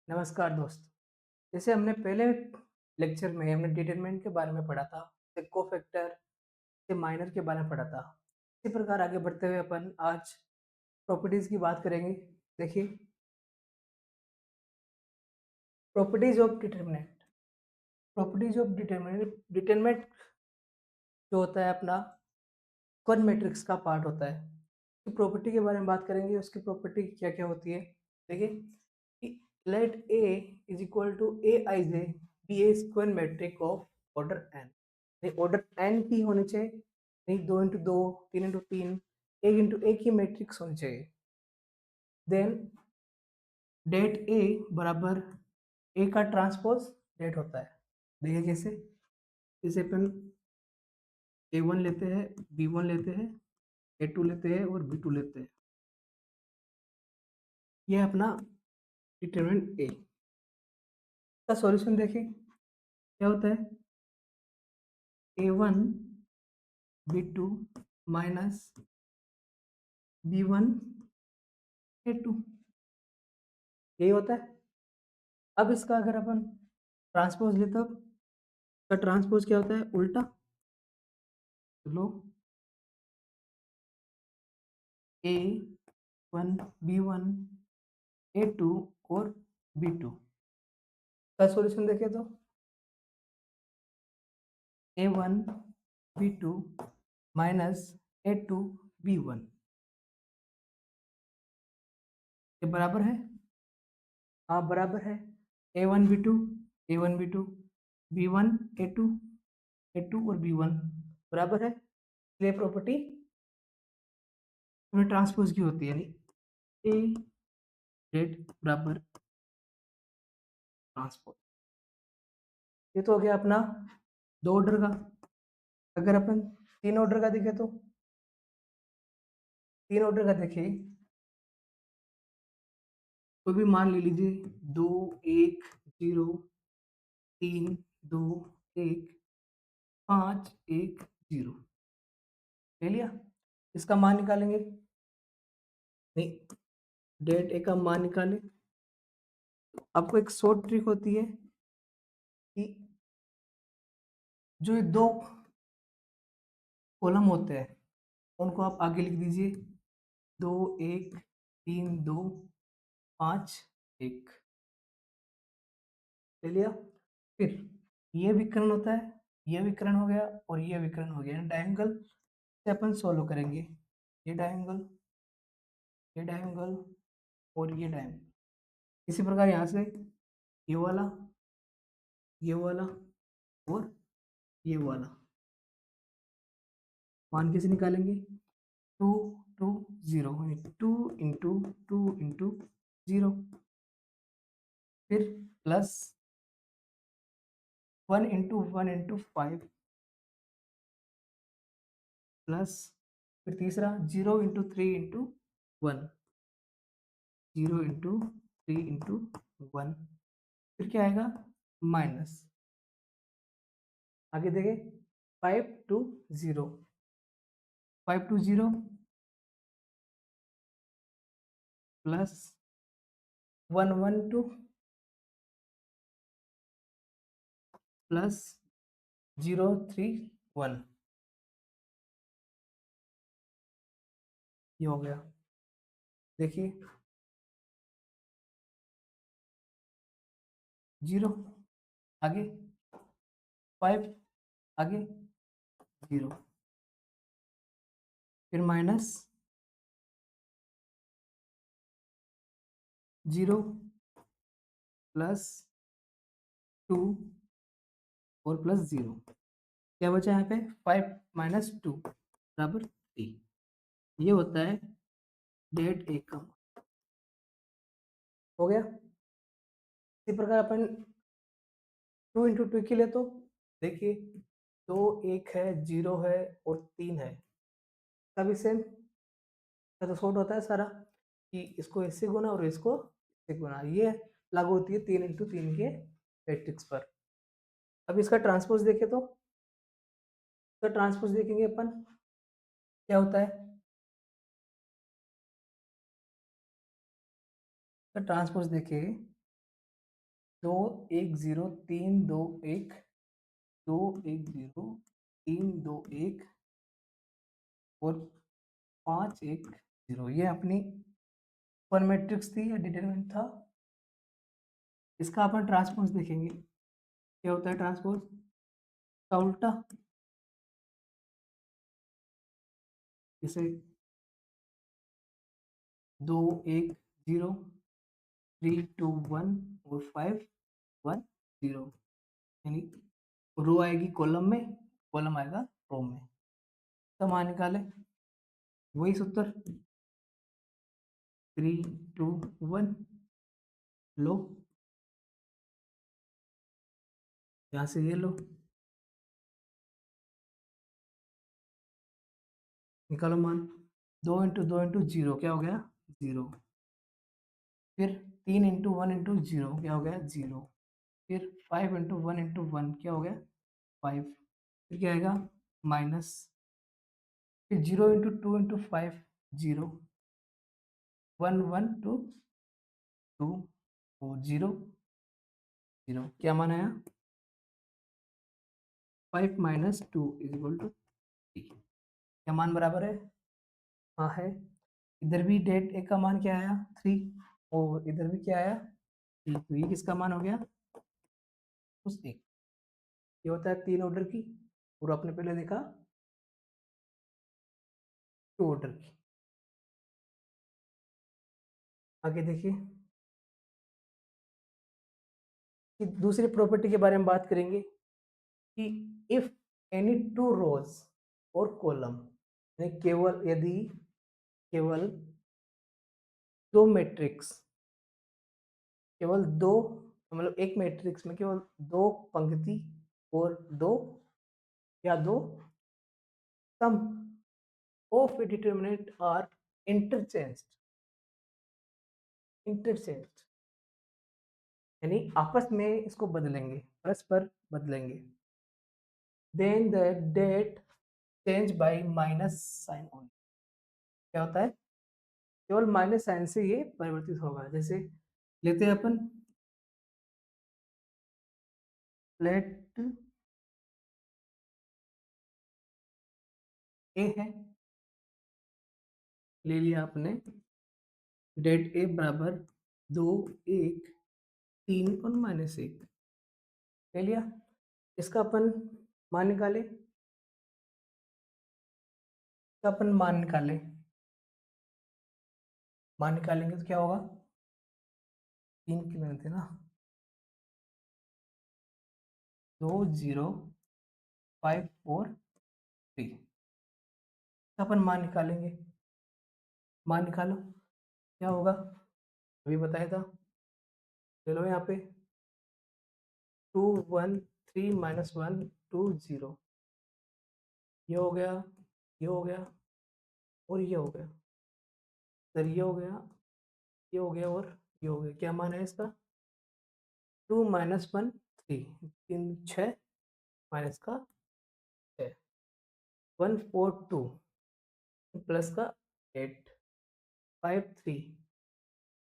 नमस्कार दोस्त। जैसे हमने पहले लेक्चर में हमने डिटरमिनेंट के बारे में पढ़ा था, फिर कोफैक्टर, फिर माइनर के बारे में पढ़ा था। इसी प्रकार आगे बढ़ते हुए अपन आज प्रॉपर्टीज की बात करेंगे। देखिए, properties of determinant. Properties of determinant determinant जो होता है अपना कौन मैट्रिक्स का पार्ट होता है। तो प्रॉपर्टी के बारे में बात करेंगे, उसकी प्रॉपर्टी क्या क्या होती है। देखिए, let A is equal to a i j be a square matrix of order n. Order n की होनी चाहिए, नहीं 2 इंटू 2, 3 इंटू 3, 1 इंटू 1 की मैट्रिक्स होनी चाहिए। देन डेट ए बराबर ए का ट्रांसपोज डेट होता है। देखिए कैसे, जैसे अपन A1 लेते हैं, B1 लेते हैं, A2 लेते हैं और B2 लेते हैं। ये है अपना डिटरमिनेंट ए का सॉल्यूशन। देखिए क्या होता है, A1 B2 minus B1 A2, यही होता है। अब इसका अगर अपन ट्रांसपोज ले, तब का ट्रांसपोज क्या होता है, उल्टा। तो लो A1 B1 A2 और B2 का सॉल्यूशन देखें तो A1 B2 minus A2 B1, ये बराबर है। हाँ बराबर है। A1 B2 B1 A2 और B1 बराबर है। ये प्रॉपर्टी ट्रांसपोज की होती है, यानी ए डेट बराबर ट्रांसपोज। ये तो हो गया अपना 2 ऑर्डर का। अगर अपन 3 ऑर्डर का देखें तो 3 ऑर्डर का देखिए, कोई भी मान ले लीजिए, 2 1 0 3 2 1 5 1 0 ले लिया। इसका मान निकालेंगे, नहीं डेट ए का मान निकाले। आपको एक शॉर्ट ट्रिक होती है कि जो ये 2 कॉलम होते हैं उनको आप आगे लिख दीजिए, 2 1 3 2 5 1 ले लिया। फिर ये विकर्ण होता है, ये विकर्ण हो गया और ये विकर्ण हो गया, डायंगल से अपन सोल्व करेंगे। ये डायंगल, ये डायंगल और ये डायंगल। इसी प्रकार यहाँ से ये वाला, ये वाला और ये वाला मान कैसे निकालेंगे, 2 2 0, 2 इंटू 2 इंटू 0, फिर प्लस 1 इंटू 1 इंटू 5, प्लस फिर तीसरा 0 इंटू 3 इंटू 1, 0 इंटू 3 इंटू 1, फिर क्या आएगा, माइनस। आगे देखें, 5 2 0, 5 2 0 प्लस 1 1 2 प्लस 0 3 1, ये हो गया। देखिए 0, आगे 5, आगे 0, फिर माइनस 0 प्लस 2 और प्लस 0, क्या बचा यहाँ पे, 5 - 2 बराबर 3। ये होता है डेट ए का। हो गया। इसी प्रकार अपन 2 इंटू 2 के लिए तो देखिए, 2 1 है, 0 है और 3 है, सभी सेम। तो शॉर्ट होता है सारा कि इसको इससे गुना और इसको इससे गुना, ये लागू होती है 3 इंटू 3 के मैट्रिक्स पर। अब इसका ट्रांसपोज देखें तो, इसका ट्रांसपोज देखेंगे अपन, क्या होता है, इसका ट्रांसपोज देखें 2 1 0 3 2 1 2 1 0 3 2 1 और 5 1 0, ये अपनी वन मैट्रिक्स थी या डिटरमिनेंट था। इसका अपन ट्रांसपोज देखेंगे, क्या होता है ट्रांसपोज का उल्टा, जैसे 2 1 0 3 2 1 और 5 1 0, यानी रो आएगी कॉलम में, कॉलम आएगा रो में। तो मान निकाले वही सूत्र 3 2 1 लो, यहाँ से ये लो, निकालो मान। 2 × 2 × 0 क्या हो गया 0, फिर 3 × 1 × 0 क्या हो गया 0, फिर 5 × 1 × 1 क्या हो गया 5, फिर क्या आएगा माइनस, फिर 0 × 2 × 5 0, 1 1 2 2 और 0 0, क्या मान आया 5 - 2 = 3, क्या मान बराबर है, हाँ है। इधर भी डेट ए का मान क्या आया 3 और इधर भी क्या आया 3, तो ये किसका मान हो गया उस एक। ये होता है 3 ऑर्डर की, और आपने पहले देखा 2 ऑर्डर की। आगे देखिए कि दूसरी प्रॉपर्टी के बारे में बात करेंगे कि इफ एनी टू रोज और कॉलम, केवल यदि केवल दो मैट्रिक्स, केवल दो, मतलब एक मैट्रिक्स में केवल दो पंक्ति और दो या दो sum of a determinant are interchanged, यानी आपस में इसको बदलेंगे, परस्पर बदलेंगे, then the det change by minus sign only, क्या होता है केवल माइनस साइन से ये परिवर्तित होगा। जैसे लेते हैं अपन लेट ए है, ले लिया आपने, डेट ए बराबर 2 1 3 और -1 ले लिया। इसका अपन मान निकाले, इसका अपन मान निकालेंगे तो क्या होगा 3 की लगते ना, 2 0 5 4 3, अपन मान निकालेंगे, मान निकालो क्या होगा अभी बताया था, ले लो यहाँ पे 2 1 3 -1 2 0, ये हो गया, ये हो गया और ये हो गया, फिर ये हो गया, ये हो गया और ये हो गया, क्या मान है इसका 2 - 1 3, 3 6 माइनस का 6, 1 4 2 प्लस का 8 5 3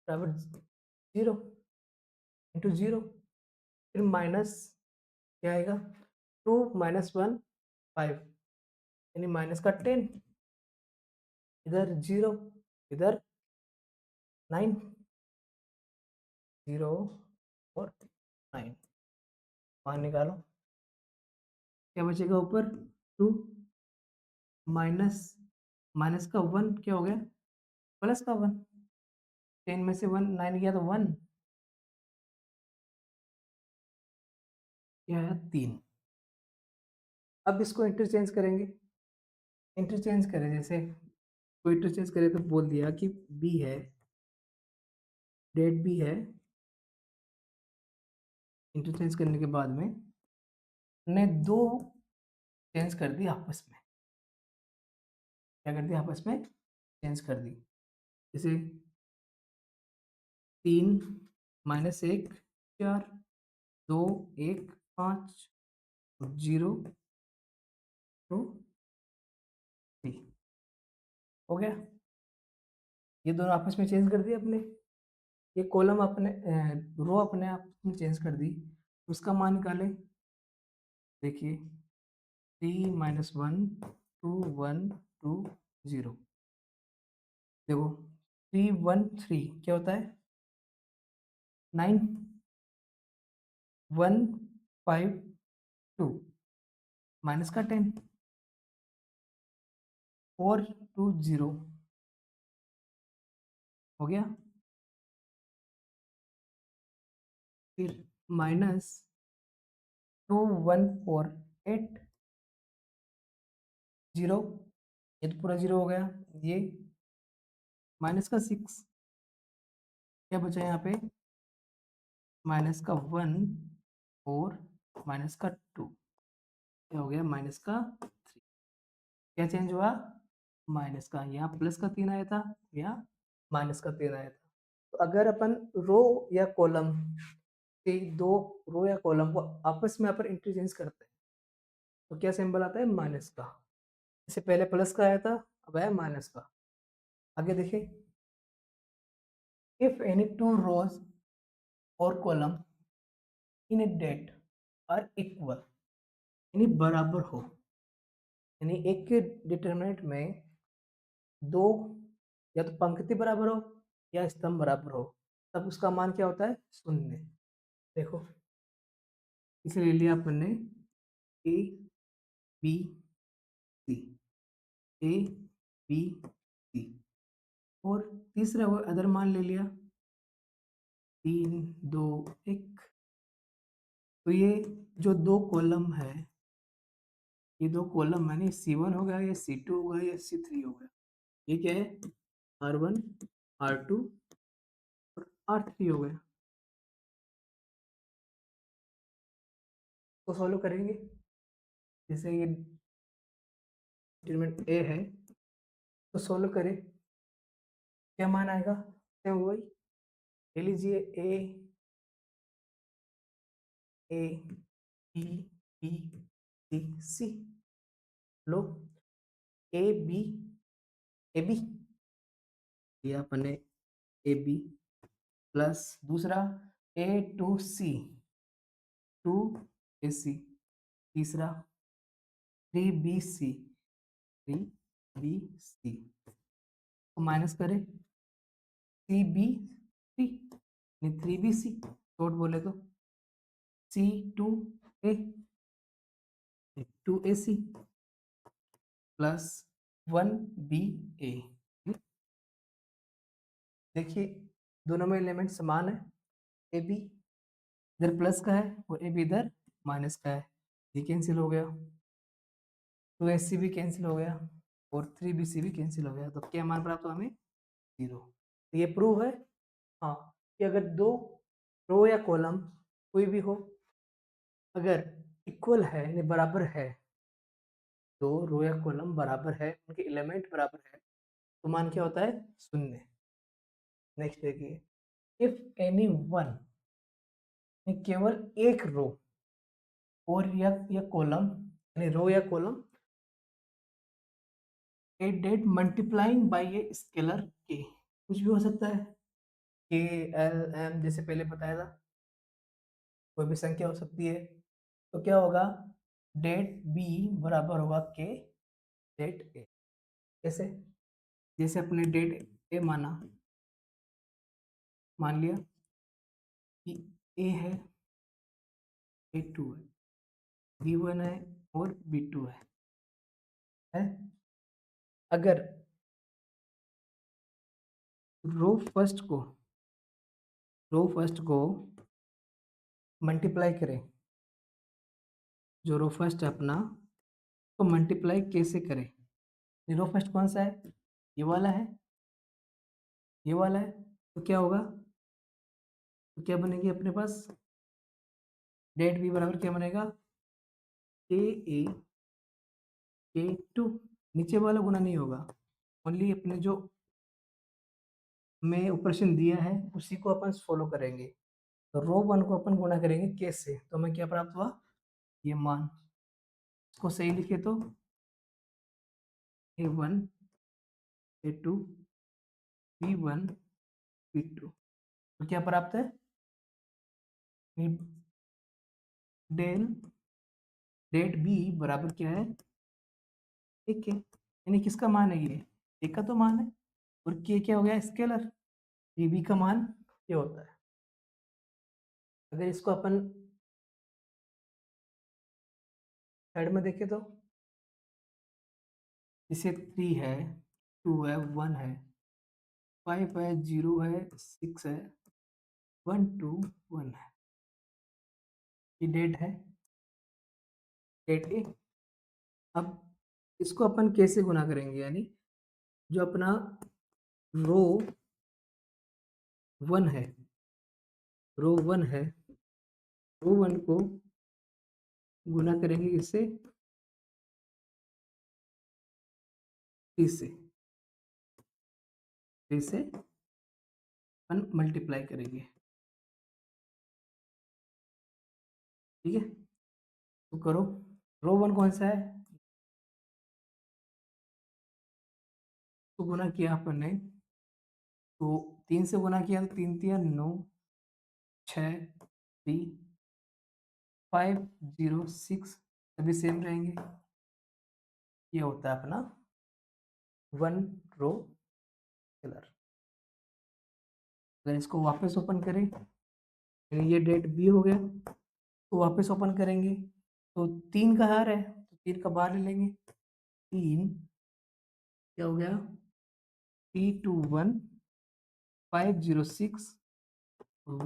बराबर 0 इंटू 0, फिर माइनस क्या आएगा 2 - 1 5, यानी माइनस का 10, इधर 0 इधर 9 0 और 9, मान निकालो क्या बचेगा ऊपर 2 माइनस, माइनस का 1 क्या हो गया प्लस का 1, 10 में से 1 9 गया तो 1, क्या है 3। अब इसको इंटरचेंज करेंगे, इंटरचेंज करें, जैसे कोई इंटरचेंज करे तो बोल दिया कि बी है, डेट बी है, इंटरचेंज करने के बाद में ने दो चेंज कर दी आपस में, क्या कर दिया आपस में चेंज कर दी, जैसे 3 -1 4 2 1 5 0 2 3, हो गया, ये दोनों आपस में चेंज कर दिए अपने। ये कॉलम अपने रो अपने आप में चेंज कर दी, उसका मान निकाले। देखिए 3 - 1 2 1 2 0। देखो 3 1 3 क्या होता है 9 1 5 2 माइनस का 10 4 2 0 हो गया। फिर -2 1 4 8 0, ये तो पूरा 0 हो गया। ये माइनस का 6, क्या बचा यहाँ पे माइनस का 1 और माइनस का 2, क्या हो गया माइनस का 3। क्या चेंज हुआ माइनस का, यहाँ प्लस का 3 आया था, यहाँ माइनस का 3 आया था। तो अगर अपन रो या कॉलम के दो रो या कॉलम को आपस में अपन इंटरचेंज करते हैं तो क्या सिंबल आता है माइनस का। इससे पहले प्लस का आया था, अब आया माइनस का। आगे देखिए इफ एनी टू रोज और column in A det are equal, यानी बराबर हो, यानी एक के डिटरमिनेंट में दो या तो पंक्ति बराबर हो या स्तंभ बराबर हो, तब उसका मान क्या होता है 0। देखो इसे ले लिया अपन ने A B C, A B C, और तीसरा वो अदर मान ले लिया 3 2 1। तो ये जो दो कॉलम है, ये दो कॉलम यानी C1 हो गया, या C2 हो गया, या C3 हो गया। ये क्या है R1 R2 और R3 हो गया। तो सॉल्व करेंगे, जैसे ये डिटरमिनेंट ए है तो सॉल्व करें, क्या मान आएगा सेम वही ले लीजिए A A B B C C. लो ए बी ए बी ये अपने ए बी प्लस दूसरा A to C 2 AC, तीसरा 3BC को माइनस करें CB3 नहीं 3BC शॉर्ट बोले तो C2A 2AC प्लस 1BA। देखिए दोनों में एलिमेंट समान है, ए बी इधर प्लस का है और ए बी इधर माइनस का है, ये कैंसिल हो गया, 2AC भी कैंसिल हो गया और 3BC भी कैंसिल हो गया। तो क्या मान प्राप्त हुआ हमें 0। तो ये प्रूव है हाँ कि अगर दो रो या कॉलम कोई भी हो, अगर इक्वल है यानी बराबर है, दो रो या कॉलम बराबर है, उनके एलिमेंट बराबर है, तो मान क्या होता है 0। नेक्स्ट देखिए इफ एनी वन, केवल एक रो और या कॉलम यानी रो या column A det multiplying by a scalar के, कुछ भी हो सकता है के एल एम जैसे पहले बताया था, कोई भी संख्या हो सकती है। तो क्या होगा डेट बी बराबर होगा के डेट ए। कैसे, जैसे अपने डेट ए मान लिया कि ए है A2 है B1 है और B2 है? अगर रो फर्स्ट को मल्टीप्लाई करें, जो रो फर्स्ट है अपना तो मल्टीप्लाई कैसे करें, रो फर्स्ट कौन सा है ये वाला है, ये वाला है, तो क्या होगा, तो क्या बनेगी अपने पास डेट बी बराबर क्या बनेगा K नीचे वाला गुना नहीं होगा, ओनली अपने जो मैं ऑपरेशन दिया है उसी को अपन फॉलो करेंगे। तो रो वन को अपन गुणा करेंगे के से, तो हमें क्या प्राप्त हुआ ये मान, इसको सही लिखे तो A1 A2 B1 B2 तो क्या प्राप्त है, डेल डेट बी बराबर क्या है, एक के, यानी किसका मान है ये, एक का तो मान है, और के क्या हो गया, स्केलर, ये बी का मान ये होता है। अगर इसको अपन साइड में देखें तो इसे 3 है, 2 है, 1 है, 5 है, 0 है, 6 है, 1 2 1 है, ये डेट है, डेट ए। अब इसको अपन कैसे गुना करेंगे, यानी जो अपना रो 1 है, रो 1 है, रो 1 को गुना करेंगे इससे, 30 से, 30 से अपन मल्टीप्लाई करेंगे, ठीक है। तो करो, रो 1 कौन सा है, तो गुना किया अपन ने, तो 3 से गुना किया तो 3 3 9, 6 3 5 0 6, सभी सेम रहेंगे, ये होता है अपना 1 रो कलर। अगर इसको वापस ओपन करें, यानी ये डेट बी हो गया, तो वापस ओपन करेंगे तो 3 का हार है, तो 3 का बाहर ले लेंगे, 3 क्या हो गया, 3 2 1 5 0 6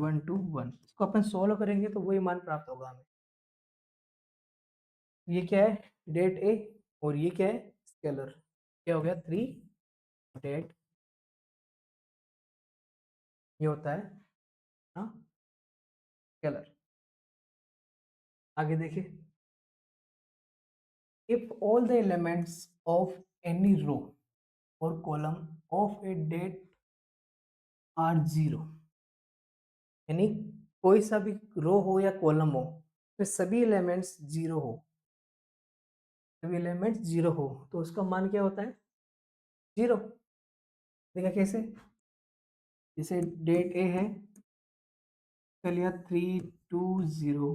1 2 1, इसको अपन सोल्व करेंगे तो वही मान प्राप्त होगा हमें। ये क्या है, डेट ए, और ये क्या है, स्केलर, क्या हो गया 3 डेट, ये होता है हाँ स्केलर। आगे देखिए, if all the elements of any row or column of a date are 0, यानी कोई सा भी रो हो या कॉलम हो, तो सभी एलिमेंट्स 0 हो, सभी एलिमेंट्स 0 हो, तो उसका मान क्या होता है, 0। देखा कैसे, जैसे डेट ए है, इसका लिया 3 2 0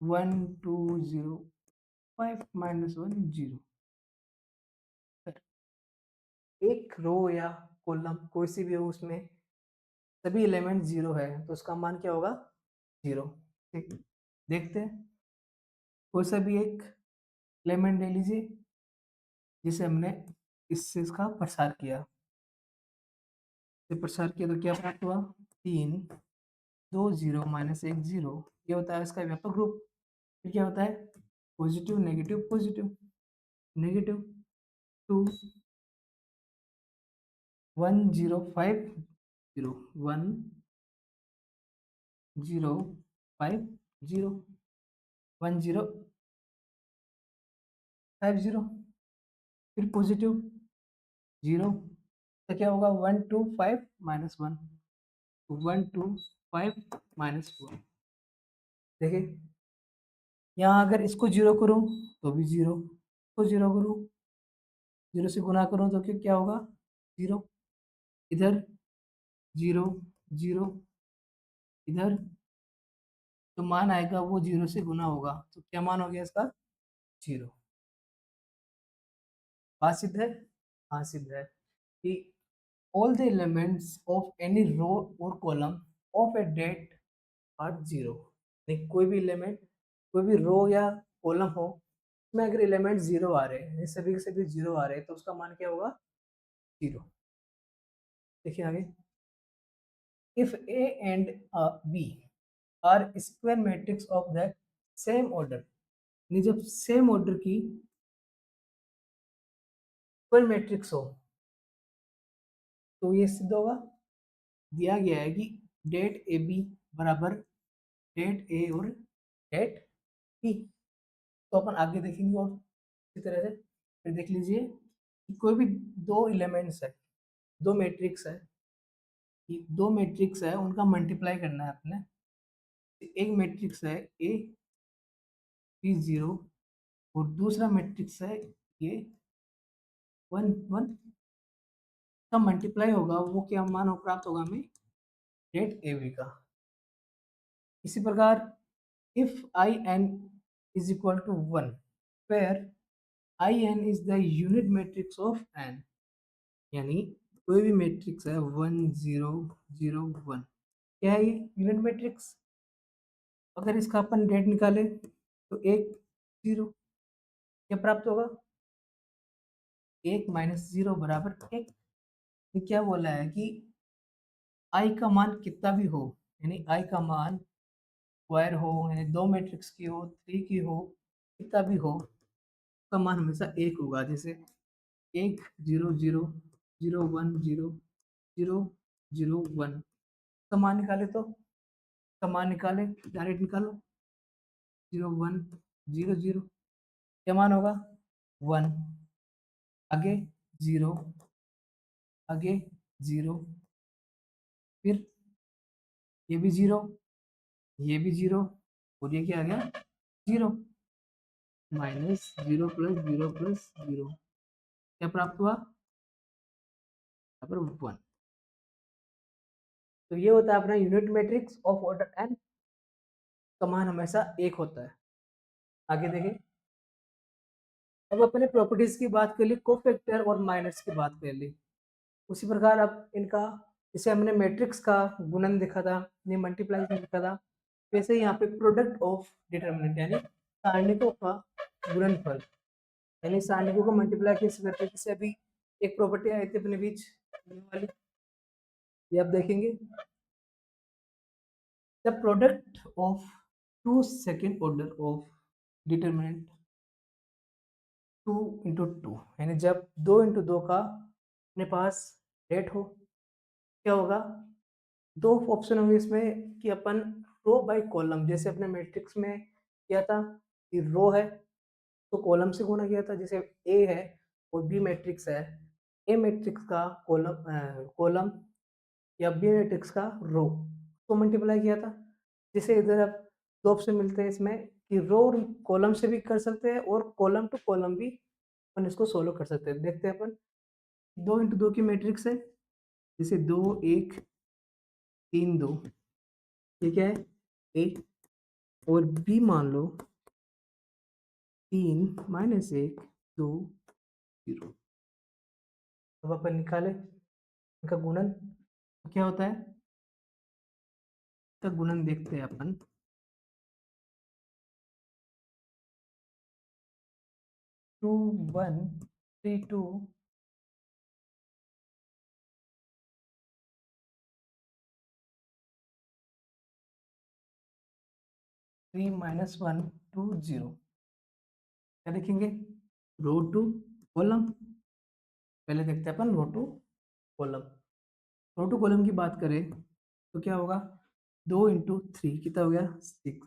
1 2 0 5 - 1 0, एक रो या कॉलम कोई सी भी हो, उसमें सभी एलिमेंट 0 है, तो उसका मान क्या होगा, 0। ठीक, देखते हैं, कोई सा भी एक एलिमेंट ले लीजिए, जिसे हमने इससे इसका प्रसार किया, प्रसार किया तो क्या प्राप्त हुआ, 3 2 0 - 1 0, ये होता है इसका व्यापक रूप। फिर क्या होता है, पॉजिटिव नेगेटिव पॉजिटिव, नेगेटिव 2 1 0 5 0 1 0 5 0 1 0 5 0, फिर पॉजिटिव 0, तो क्या होगा 1 2 5 -1, 1 2 5 -1। देखिए, यहाँ अगर इसको 0 करूँ तो भी 0, इसको 0 करूँ, 0 से गुना करूँ तो क्या क्या होगा, 0, इधर 0 0, इधर जो मान आएगा वो 0 से गुना होगा, तो क्या मान हो गया इसका, 0। बात सिद्ध है, हाँ सिद्ध है कि all the elements of any row or column of a date are 0, नहीं कोई भी एलिमेंट, कोई भी रो या कॉलम हो, उसमें अगर एलिमेंट 0 आ रहे हैं, सभी के सभी 0 आ रहे हैं, तो उसका मान क्या होगा, 0। देखिए आगे, if A and B are square matrix of the same order, यानी जब सेम ऑर्डर की स्क्वायर मैट्रिक्स हो, तो ये सिद्ध होगा, दिया गया है कि डेट ए बी बराबर डेट ए और डेट बी। तो अपन आगे देखेंगे, और इसी तरह से फिर देख लीजिए कि कोई भी दो एलिमेंट्स है, दो मैट्रिक्स है, ये दो मैट्रिक्स है, उनका मल्टीप्लाई करना है अपने, एक मैट्रिक्स है ए बी 0, और दूसरा मैट्रिक्स है ये 1 1, का मल्टीप्लाई होगा, वो क्या मान प्राप्त होगा हमें, डेट ए बी का। इसी प्रकार if I n is equal to 1 where I n is the unit matrix of n, यानी कोई भी मैट्रिक्स है 1 0 0 1, क्या है ये यूनिट मैट्रिक्स। अगर इसका अपन डेट निकाले तो 1 0, क्या प्राप्त होगा 1 माइनस 0 बराबर 1। ये क्या बोला है कि आई का मान कितना भी हो, यानी आई का मान स्क्वायर हो, यानी दो मैट्रिक्स की हो, 3 की हो, कितना भी हो, का मान हमेशा 1 होगा। जैसे 1 0 0 0 1 0 0 0 1 का मान निकाले तो, का मान निकाले डायरेक्ट निकालो 0 1 0 0, क्या मान होगा 1, आगे 0, आगे 0, फिर ये भी 0, ये भी 0, और ये क्या आ गया 0, माइनस 0 प्लस 0 प्लस 0, क्या प्राप्त हुआ यहाँ पर 1। तो ये होता है अपना unit matrix of order n, का मान हमेशा 1 होता है। आगे देखें, अब अपने प्रॉपर्टीज की बात कर ली, कोफैक्टर और माइनस की बात कर ली। उसी प्रकार अब इनका, जैसे हमने मैट्रिक्स का गुणन देखा था, ये मल्टीप्लाई देखा था, वैसे ही यहाँ पे प्रोडक्ट ऑफ डिटर्मिनेंट यानी सारणिकों का गुणनफल, यानी सारणिकों को मल्टीप्लाई कैसे करते हैं, जैसे अभी एक प्रॉपर्टी आई थी अपने बीच वाली, ये आप देखेंगे, the product of two second order of determinant 2 into 2, यानी जब 2 इंटू 2 का अपने पास रेट हो, क्या होगा, दो ऑप्शन होंगे इसमें कि अपन रो बाय कॉलम, जैसे अपने मैट्रिक्स में किया था कि रो है तो कॉलम से गुणा किया था, जैसे ए है और बी मैट्रिक्स है, ए मैट्रिक्स का कॉलम या बी मैट्रिक्स का रो तो मल्टीप्लाई किया था। जैसे इधर अब दो ऑप्शन मिलते हैं इसमें कि रो और कॉलम से भी कर सकते हैं और कॉलम टू कॉलम भी अपन इसको सोल्व कर सकते हैं। देखते हैं अपन, 2 इंटू 2 की मैट्रिक्स है, जैसे 2 1 3 2, ठीक है ए, और बी मान लो 3 माइनस 1 2 0। अब अपन निकाले इनका गुणन, तो क्या होता है, इसका गुणन देखते हैं अपन, 2 1 3 2 3 माइनस 1 2 0, क्या देखेंगे रो टू कॉलम, पहले देखते हैं अपन row two column. Row two column की बात करें तो क्या होगा, 2 इंटू 3 कितना हो गया 6,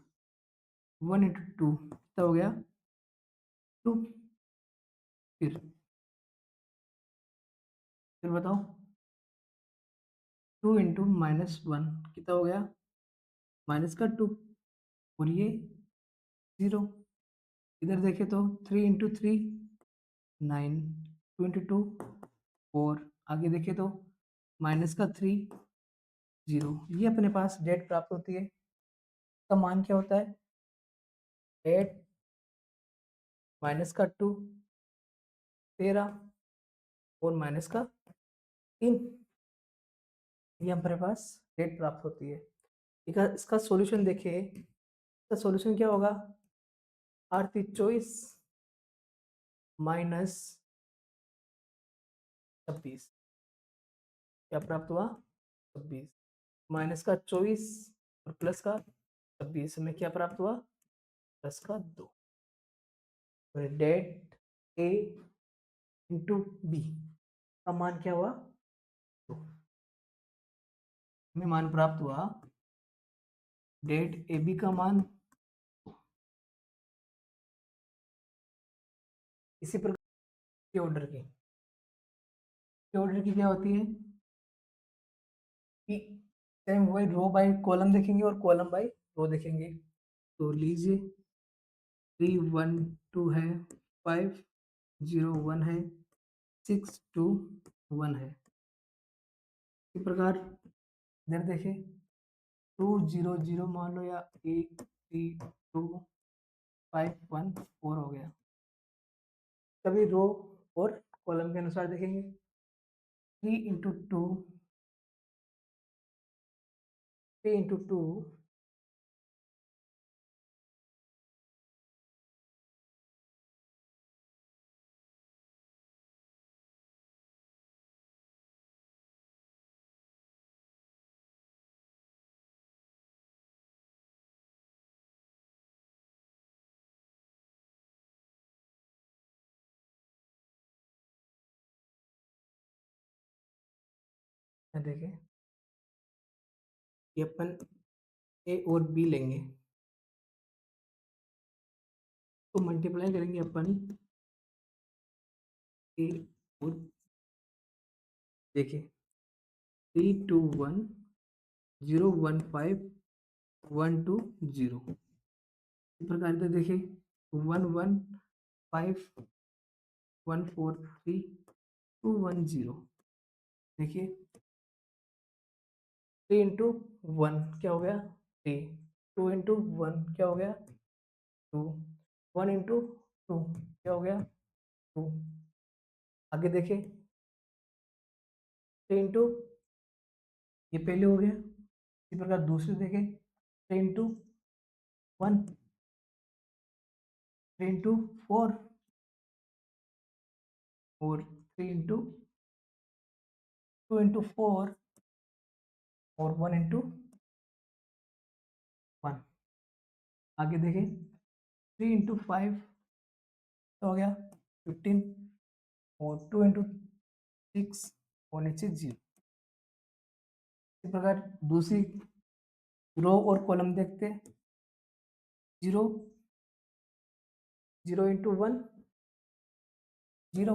1 इंटू 2 कितना हो गया 2, फिर बताओ 2 इंटू माइनस 1 कितना हो गया माइनस का 2, और ये 0, इधर देखें तो 3 इंटू 3 9, 2 इंटू 2 4, आगे देखें तो माइनस का 3 0, ये अपने पास डेट प्राप्त होती है। का मान क्या होता है 8 माइनस का 2 13 और माइनस का 3, ये हमारे पास डेट प्राप्त होती है। इसका सॉल्यूशन देखिए, इसका सॉल्यूशन क्या होगा, आरती 24 माइनस 26, क्या प्राप्त हुआ 26, माइनस का 24 और प्लस का 26 में क्या प्राप्त हुआ प्लस का 2, और डेट ए इंटू बी का मान क्या हुआ 2, हमें मान प्राप्त हुआ डेट ए बी का मान 2। इसी प्रकार ऑर्डर की क्या होती है कि सेम वही रो बाय कॉलम देखेंगे और कॉलम बाय रो देखेंगे। तो लीजिए 3 1 2 है, 5 0 1 है, 6 2 1 है। इसी प्रकार इधर देखें 200 मान लो, या 832514 हो गया। सभी रो और कॉलम के अनुसार देखेंगे। 3 into 2 देखें, ये अपन ए और बी लेंगे, तो मल्टीप्लाई करेंगे अपन ए और, देखिए 321015120 इस प्रकार से देखिए 115143 210। देखिए 3 into 1 क्या हो गया 3, 2 into 1 क्या हो गया 2, 1 into 2 क्या हो गया 2। आगे देखिए 3 into, ये पहले हो गया। इसी प्रकार दूसरे देखें 3 into 1, 3 into 4 और 2 into 4 और 1 into 1। आगे देखें 3 into 5 हो गया 15 और 2 into 6 और नीचे 0। इस प्रकार दूसरी रो और कॉलम देखते हैं। 0, 0 into 1 0,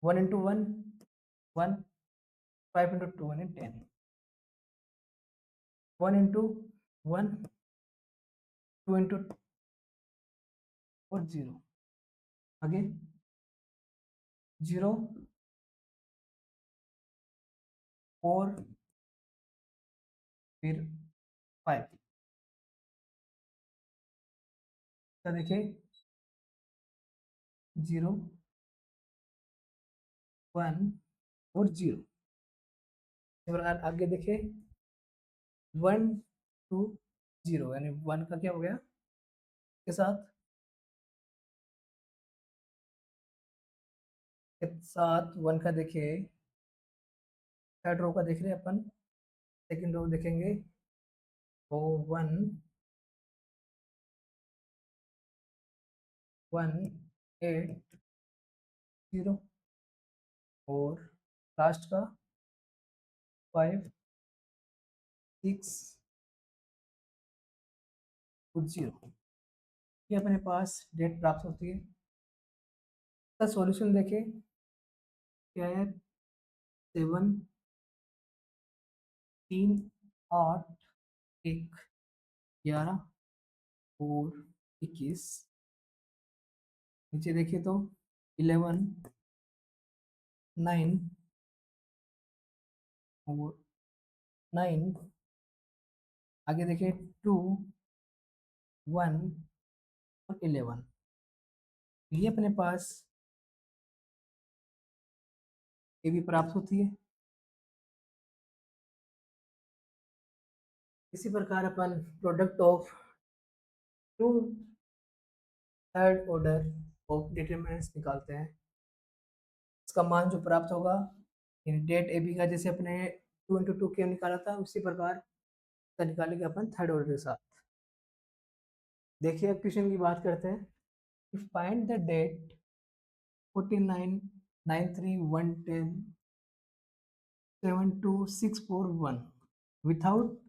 1 into 1 1, 5 into 2 and 10, 1 into 1 2 into 4 0। आगे 0 4 फिर 5। तो देखिए 0 1 और 0। इस प्रकार आगे देखिए 1 2 0, यानी 1 का क्या हो गया के साथ 1 का देखिए थर्ड रो का देख रहे हैं अपन। सेकंड रो देखेंगे तो 1 1 8 0 और लास्ट का 5 6 और 0। ये अपने पास डेट प्राप्त होती है। इसका सॉल्यूशन देखें क्या है 7 3 8 1 11 और 21। नीचे देखिए तो 11 9 और 9। आगे देखिए 2 1 और 11। ये अपने पास ये भी प्राप्त होती है। इसी प्रकार अपन product of two third order of determinants निकालते हैं। इसका मान जो प्राप्त होगा डेट ए बी का, जैसे अपने 2 into 2 क्यों निकाला था उसी प्रकार का निकालेंगे अपन थर्ड ऑर्डर के साथ। देखिए अब क्वेश्चन की बात करते हैं कि find the det 49 93 110 72641 without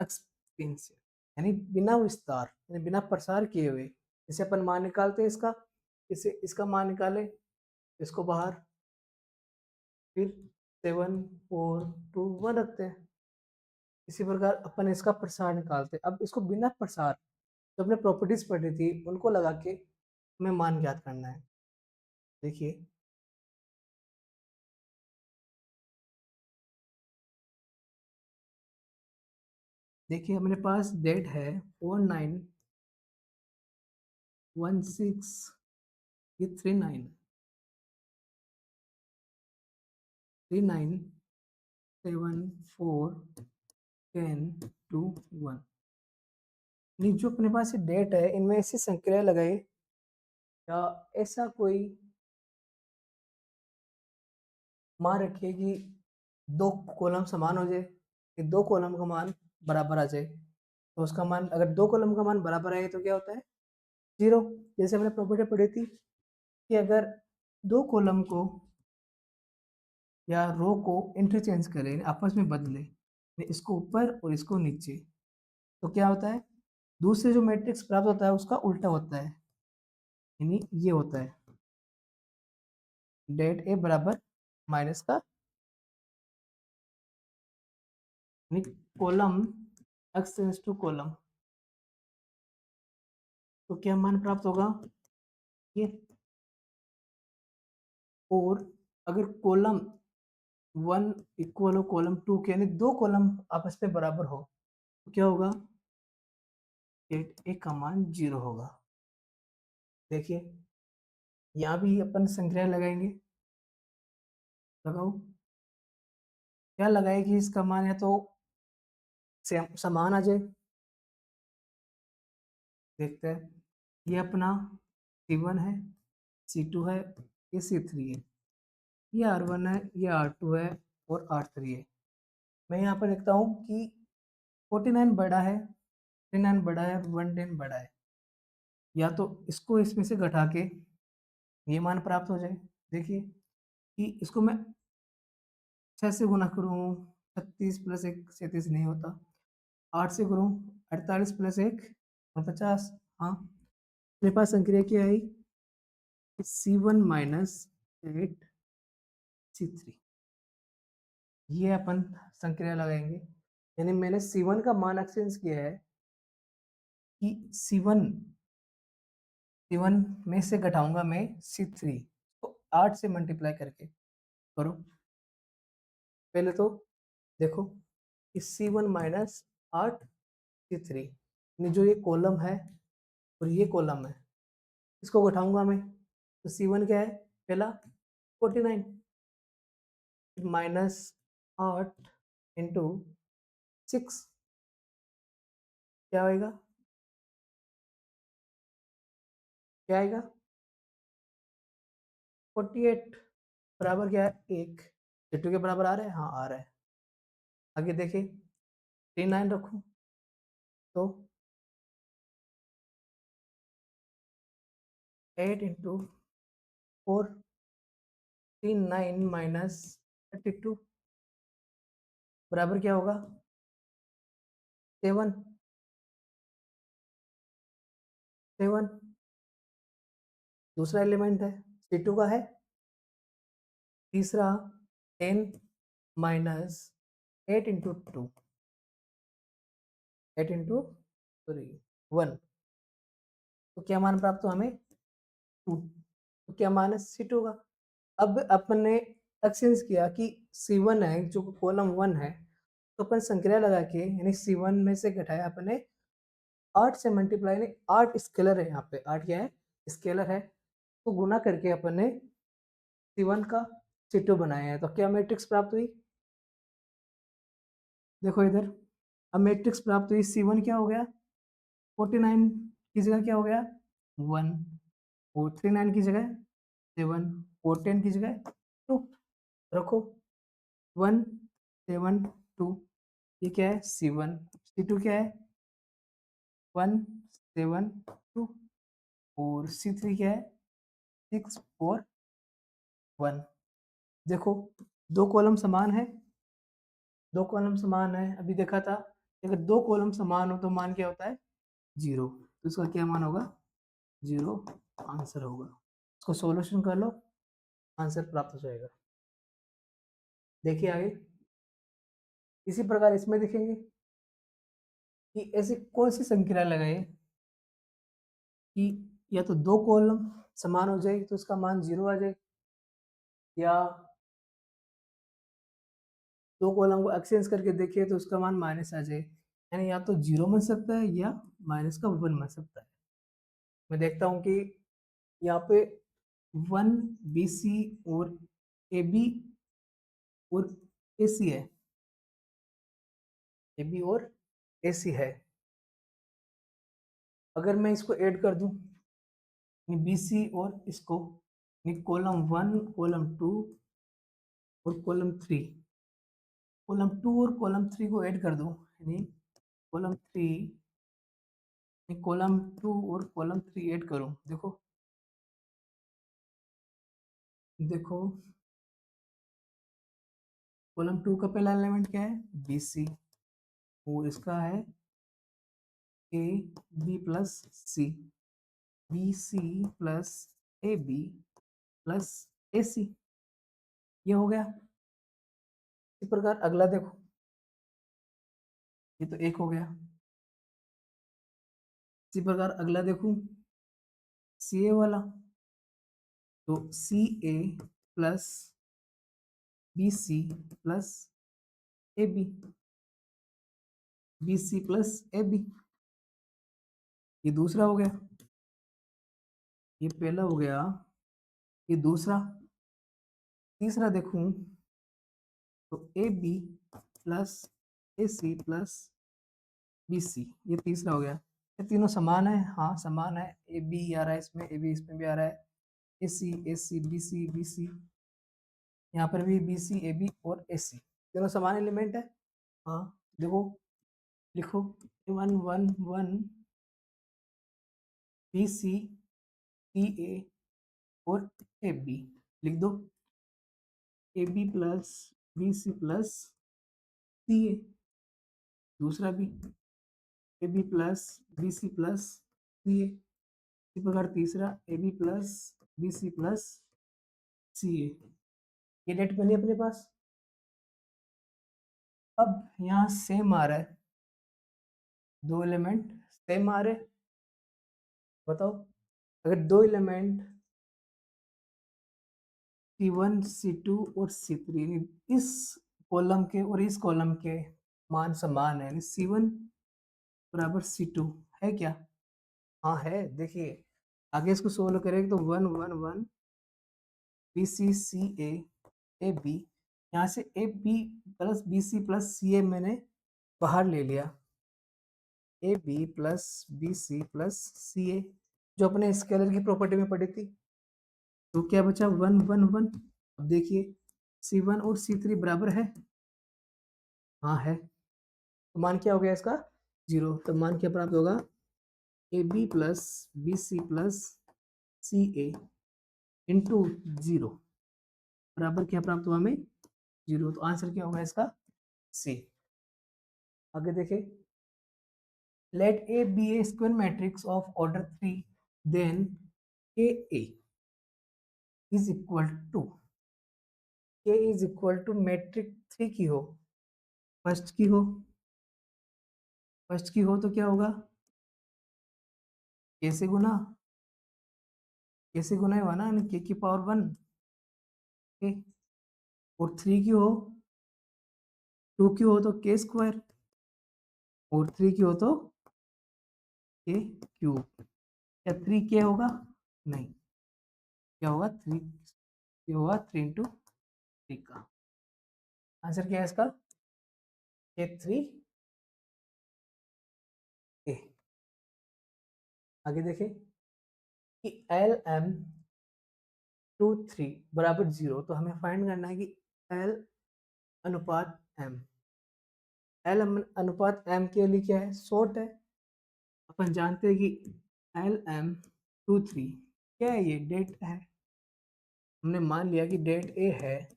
expensive, यानी बिना विस्तार, यानी बिना प्रसार किए हुए। जैसे अपन मान निकालते हैं इसका, इसे इसका मान निकाले, इसको बाहर, फिर 7 4 2 1 रखते हैं। इसी प्रकार अपन इसका प्रसार निकालते हैं। अब इसको बिना प्रसार जो अपने प्रॉपर्टीज पढ़ी थी उनको लगा के हमें मान ज्ञात करना है। देखिए देखिए अपने पास डेट है 4916, ये 39741021। नहीं, जो अपने पास ये डेट है इनमें ऐसी संख्या लगाए या ऐसा कोई मान रखिए कि दो कॉलम समान हो जाए, कि दो कॉलम का मान बराबर आ जाए, तो उसका मान अगर दो कॉलम का मान बराबर आए तो क्या होता है? जीरो। जैसे हमने प्रॉपर्टी पढ़ी थी कि अगर दो कॉलम को या रो को इंटरचेंज करें, आपस में बदले, इसको ऊपर और इसको नीचे, तो क्या होता है? दूसरे जो मैट्रिक्स प्राप्त होता है उसका उल्टा होता है, यानी ये होता है डेट ए बराबर माइनस का, यानी column x tends to column, तो क्या मान प्राप्त होगा? ये। और अगर कॉलम वन इक्वल हो कॉलम टू के, यानी दो कॉलम आपस में बराबर हो, तो क्या होगा? डेट ए का मान जीरो होगा। देखिए यहाँ भी अपन संख्या लगाएंगे, लगाओ। क्या लगाए कि इसका मान है तो समान आ जाए। देखते हैं, ये अपना C1 है, C2 है, ये C3 है, ये R1 है, ये R2 है और R3 है। मैं यहाँ पर लिखता हूँ कि 49 बड़ा है, 39 बड़ा है, 110 बड़ा है, या तो इसको इसमें से घटा के ये मान प्राप्त हो जाए। देखिए कि इसको मैं 6 से गुना करूँ, 36 प्लस एक 37 नहीं होता, 8 से करूँ 48 प्लस एक 49। हाँ, मेरे पास संक्रिया क्या आई? C1 माइनस 8C3, ये अपन संक्रिया लगाएंगे। यानी मैंने C1 का मान एक्सचेंज किया है कि C1 में से घटाऊंगा मैं C3 तो 8 से मल्टीप्लाई करके करो। पहले तो देखो कि C1 माइनस 8C3, जो ये कॉलम है और ये कॉलम है, इसको घटाऊंगा मैं, तो C1 क्या है? पहला 49 माइनस 8 इंटू 6, क्या आएगा? क्या आएगा? 48 बराबर क्या है? एक। C2 के बराबर आ रहा है? हाँ आ रहा है। आगे देखिए 39 रखूं तो 8 इंटू 4, 39 माइनस 32 बराबर क्या होगा? 7। 7 दूसरा एलिमेंट है, C2 का है। तीसरा 10 माइनस 8 इंटू 2, 8 इंटू 1, तो क्या मान प्राप्त हुआ हमें? 2। तो क्या मान है? C2 का। अब अपन ने एक्सचेंज किया कि C1 है जो कॉलम 1 है, तो अपन संक्रिया लगा के यानी C1 में से घटाया अपने 8 से मल्टीप्लाई, नहीं 8 स्केलर है, यहाँ पे 8 क्या है? स्केलर है, तो गुना करके अपन ने C1 का C2 बनाया है, तो क्या मैट्रिक्स प्राप्त हुई? देखो इधर, अब मैट्रिक्स प्राप्त हुई। C1 क्या हो गया? 49 की जगह क्या हो गया? 1, और 39 की जगह 7, और 10 की जगह 2 रखो। 1 7 2, ये क्या है? C1। C2 क्या है? 1 7 2, और C3 क्या है? 6 4 1। देखो दो कॉलम समान है, दो कॉलम समान है, अभी देखा था कि अगर दो कॉलम समान हो तो मान क्या होता है? जीरो। तो इसका क्या मान होगा? जीरो आंसर होगा। इसको सॉल्यूशन कर लो, आंसर प्राप्त हो जाएगा। देखिए आगे इसी प्रकार इसमें देखेंगे कि ऐसी कौन सी संख्या लगाए कि या तो दो कॉलम समान हो जाए तो उसका मान जीरो आ जाए, या दो कॉलम को एक्सचेंज करके देखिए तो उसका मान माइनस आ जाए, यानी या तो 0 बन सकता है या माइनस का 1 बन सकता है। मैं देखता हूँ कि यहाँ पे 1 BC और AB और AC है, AB और AC है। अगर मैं इसको ऐड कर दूं BC और इसको, कॉलम 1 कॉलम 2 और कॉलम 3, कॉलम 2 और कॉलम 3 को ऐड कर दूं, यानी कॉलम 3, कॉलम 2 और कॉलम 3 ऐड करूं, देखो देखो कॉलम 2 का पहला एलिमेंट क्या है, BC, और इसका है AB plus C, BC plus AB plus AC, ये हो गया। इस प्रकार अगला देखो, ये तो एक हो गया। इसी प्रकार अगला देखूं, CA वाला, तो CA plus BC plus AB, BC plus AB, ये दूसरा हो गया। ये पहला हो गया, ये दूसरा। तीसरा देखूं तो AB plus AC plus BC, ये तीसरा हो गया। ये तीनों समान है, हाँ समान है। AB आ रहा है इसमें, AB इसमें भी आ रहा है, AC AC BC BC, यहाँ पर भी BC AB और AC, तीनों समान एलिमेंट है। हाँ देखो, लिखो 1 1 1 BC CA और AB, लिख दो AB plus BC plus CA, दूसरा भी AB plus BC plus CA, इसी प्रकार तीसरा AB plus BC plus CA। ये डेट बनी अपने पास। अब यहाँ सेम आ रहा है, दो एलिमेंट सेम आ रहे, बताओ अगर दो एलिमेंट C1 C2 और C3, इस कॉलम के और इस कॉलम के मान समान है, C1 बराबर C2 है क्या, हाँ है। देखिए आगे इसको सोल्व करेंगे तो 1 1 1 BC CA AB, यहाँ से AB plus BC plus CA मैंने बाहर ले लिया, AB plus BC plus CA, जो अपने स्केलर की प्रॉपर्टी में पड़ी थी। तो क्या बचा 1 1 1। अब देखिए C1 और C3 बराबर है, हाँ है। तो मान क्या हो गया इसका, 0। तो मान क्या प्राप्त होगा, AB plus BC plus CA into 0 बराबर क्या प्राप्त हुआ हमें, 0। तो आंसर क्या होगा इसका, C। आगे देखें, let A be a square matrix of order 3, then KA is equal to, K is equal to matrix 3 की हो, फर्स्ट की हो, फर्स्ट की हो तो क्या होगा, K से गुना, K से गुना हुआ ना, K की पावर 1, K, और 3 की हो, 2 की हो तो K स्क्वायर, और 3 की हो तो K क्यूब। क्या 3 K होगा, नहीं, क्या होगा 3, ये होगा 3 इंटू 3 का। आंसर क्या है इसका, K3 K। आगे देखें कि LM23 बराबर 0, तो हमें फाइंड करना है कि L अनुपात M, L अनुपात M के लिए क्या है, शॉर्ट है। अपन जानते हैं कि LM23 क्या है, ये डेट है। हमने मान लिया कि डेट A है,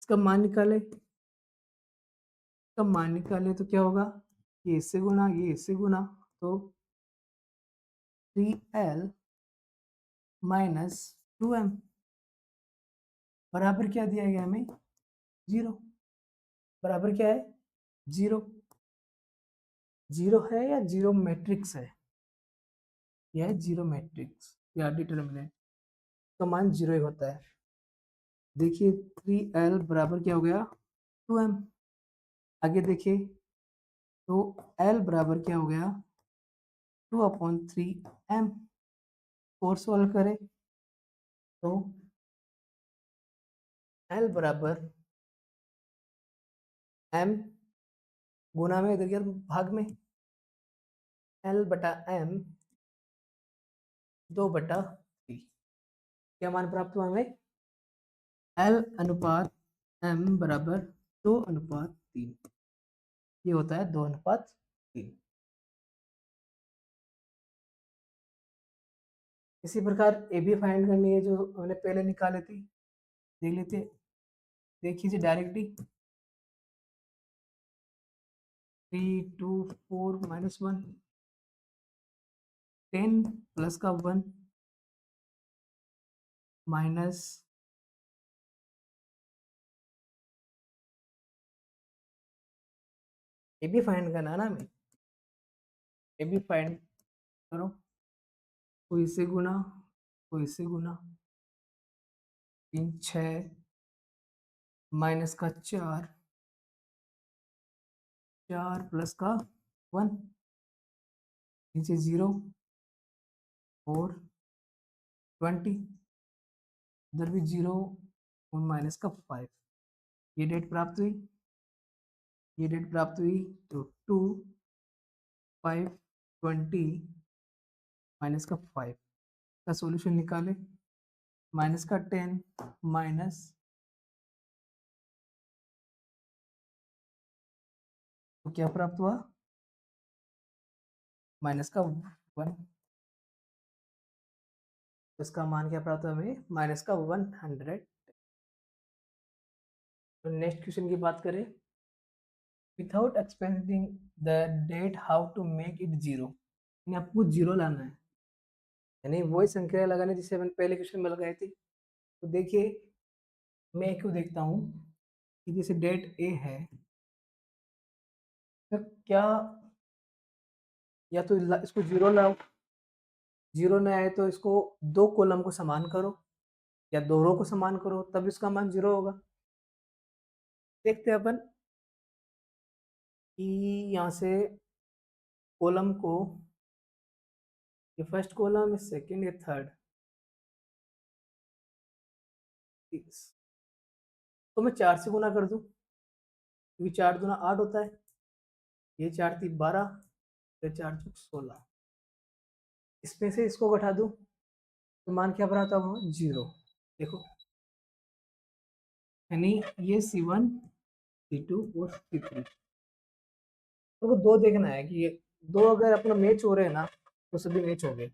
इसका मान निकाले, इसका मान निकाले तो क्या होगा, ये इससे गुना, ये इससे गुना, तो 3L माइनस 2M बराबर क्या दिया गया हमें, 0। बराबर क्या है, 0। 0 है या 0 मैट्रिक्स है, यह है 0 मैट्रिक्स या डिटर्मिनेंट, तो मान 0 ही होता है। देखिए 3L बराबर क्या हो गया, 2M। आगे देखिए तो L बराबर क्या हो गया 2/3 m। और सॉल्व करें तो L बराबर m गुना में इधर भाग में L/m 2/3। क्या मान प्राप्त हुआ हमें L अनुपात m बराबर 2/3। ये होता है 2/3। इसी प्रकार ए बी फाइंड करनी है जो हमने पहले निकाले थे, देख लेते, देख लीजिए डायरेक्टली। 3 2 4 -1 10 प्लस का 1 माइनस ए बी फाइंड करना है ना हमें। ए बी फाइंड करो, कोई से गुना कोई से गुना 3 6 माइनस का 4 4 प्लस का 1 नीचे 0 और 20 इधर भी 0 और माइनस का 5। ये डेट प्राप्त हुई, ये डेट प्राप्त हुई तो 2 5 20 माइनस का 5 का सॉल्यूशन निकाले। माइनस का 10 माइनस तो क्या प्राप्त हुआ माइनस का 1। इसका मान क्या प्राप्त हुआ हमें माइनस का 100। तो नेक्स्ट क्वेश्चन की बात करें, without expanding the det how to make it zero. यानी आपको जीरो लाना है, यानी वही संख्या लगाने जिसे अपन पहले क्वेश्चन में लगाई थी। तो देखिए मैं क्यों देखता हूँ कि जैसे डेट ए है तो क्या, या तो इसको जीरो लाओ, जीरो ना आए तो इसको दो कॉलम को समान करो या दो रो को समान करो, तब इसका मान जीरो होगा। देखते हैं अपन कि यहाँ से कॉलम को, ये फर्स्ट कॉलम है, सेकंड या थर्ड, तो मैं 4 से गुना कर दूं क्योंकि 4 दूना 8 होता है। ये 4 थी 12, ये 4 चौक 16। इसमें से इसको घटा दूं तो मान क्या बना था वो जीरो। देखो यानी ये C1 C2 और C3 तो दो देखना है कि ये दो अगर अपना मैच हो रहे हैं ना तो सभी मैच हो गए।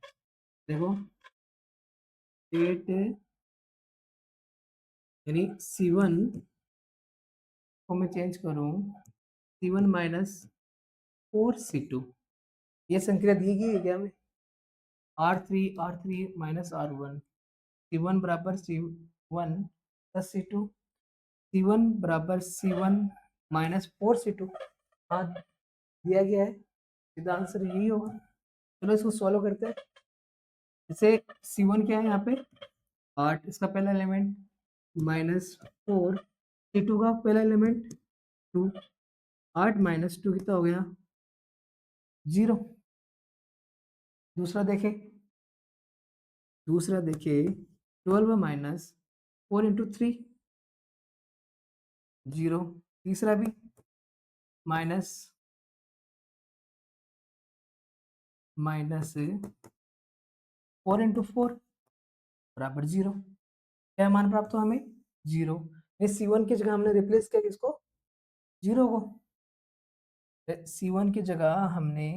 देखो 8 यानी C1 को मैं चेंज करूं C1 माइनस 4C2, ये संख्या दी गई है क्या हमें R3 माइनस R1। C1 बराबर C1 प्लस C2, C1 बराबर C1 माइनस 4C2। हाँ दिया गया है, सीधा आंसर यही होगा। चलो इसको सॉल्व करते हैं। जैसे C1 क्या है यहाँ पे 8, इसका पहला एलिमेंट माइनस 4, C2 का पहला एलिमेंट 2, 8 माइनस 2 कितना हो गया 0। दूसरा देखें, दूसरा देखिए 12 माइनस 4 × 3 0। तीसरा भी माइनस माइनस 4 × 4 बराबर 0। क्या मान प्राप्त हुआ हमें 0। इस C1 की जगह हमने रिप्लेस किया किसको 0 को। C1 की जगह हमने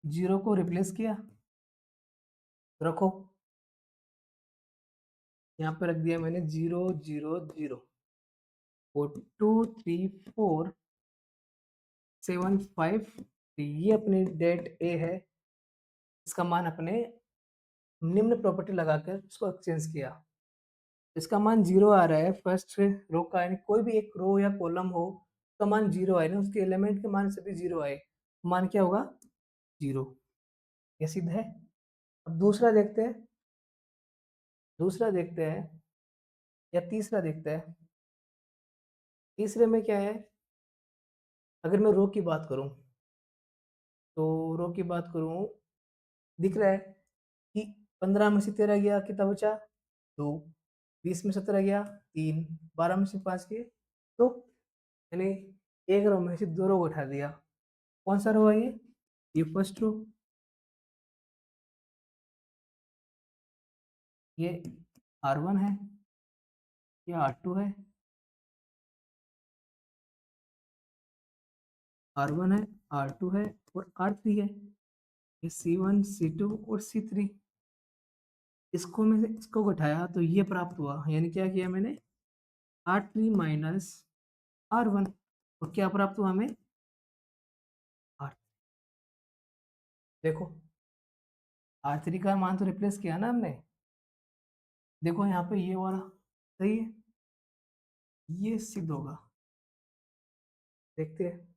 0 को रिप्लेस किया, रखो यहाँ पे रख दिया मैंने 0 0 0 और 2 3 4 7 5। ये अपनी डेट ए है, इसका मान अपने निम्न प्रॉपर्टी लगाकर इसको एक्सचेंज किया। इसका मान 0 आ रहा है, फर्स्ट रो का, यानी कोई भी एक रो या कॉलम हो उसका मान 0 आए ना, उसके एलिमेंट के मान सभी 0 आए, मान क्या होगा 0। ये सिद्ध है। अब दूसरा देखते हैं, दूसरा देखते हैं या तीसरा देखते हैं। तीसरे में क्या है, अगर मैं रो की बात करूं तो रो की बात करूँ, दिख रहा है कि 15 में से 13 गया, कितना बचा? 2। 20 में 17 गया, 3। 12 में से 5 गए, तो यानी एक रो में से 2 रो को उठा दिया। कौन सा रो है ये? ये फर्स्ट रो। ये R1 है, ये R2 है, R1 है, R2 है और R3 है। ये C1, C2 और C3। इसको में से इसको घटाया तो ये प्राप्त हुआ, यानी क्या किया मैंने? R3 माइनस R1, और क्या प्राप्त हुआ हमें? R। देखो, R3 का मान तो रिप्लेस किया ना हमने। देखो यहाँ पे ये वाला सही है, ये सिद्ध होगा। देखते हैं।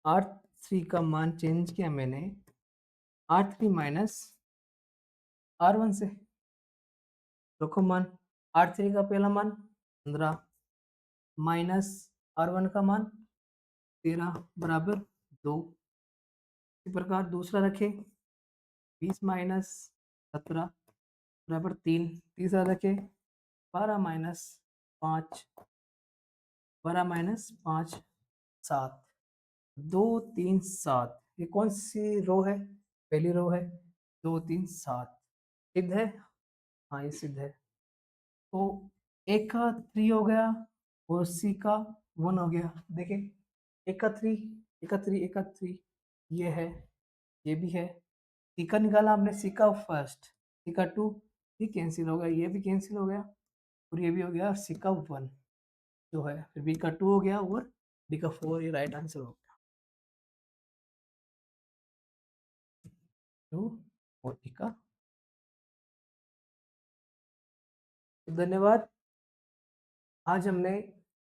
R3 का मान चेंज किया मैंने R3 माइनस R1 से। रखो मान, R3 का पहला मान 15 माइनस R1 का मान 13 बराबर 2। इसी प्रकार दूसरा रखे, 20 माइनस 17 बराबर 3। तीसरा रखे, 12 माइनस 5, 12 माइनस 5 7। 2 3 7, ये कौन सी रो है? पहली रो है। 2 3 7 सिद्ध है। हाँ, ये सिद्ध है। तो एक का 3 हो गया और सी का 1 हो गया। देखिए, एक का 3, एक का 3, एक का 3, ये है, ये भी है। सी का निकाला हमने, सी का फर्स्ट, सी का 2, ये कैंसिल हो गया, ये भी कैंसिल हो गया और ये भी हो गया। सी का 1 जो है, फिर बी का 2 हो गया और डी का 4, ये राइट आंसर हो गया। 2 और डी का। तो धन्यवाद। आज हमने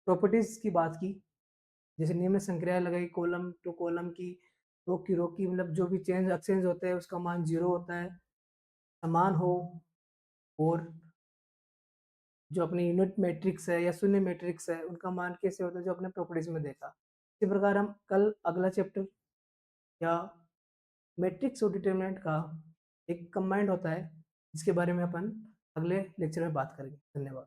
प्रॉपर्टीज की बात की, जैसे नियम संक्रिया लगाई, कॉलम टू कॉलम की, रो की मतलब जो भी चेंज एक्सचेंज होते हैं उसका मान 0 होता है, समान हो, और जो अपनी यूनिट मैट्रिक्स है या शून्य मैट्रिक्स है उनका मान कैसे होता है, जो अपने प्रॉपर्टीज में देखा। इसी प्रकार हम कल अगला चैप्टर या मैट्रिक्स और डिटरमिनेंट का एक कंबाइंड होता है, जिसके बारे में अपन अगले लेक्चर में बात करेंगे। धन्यवाद।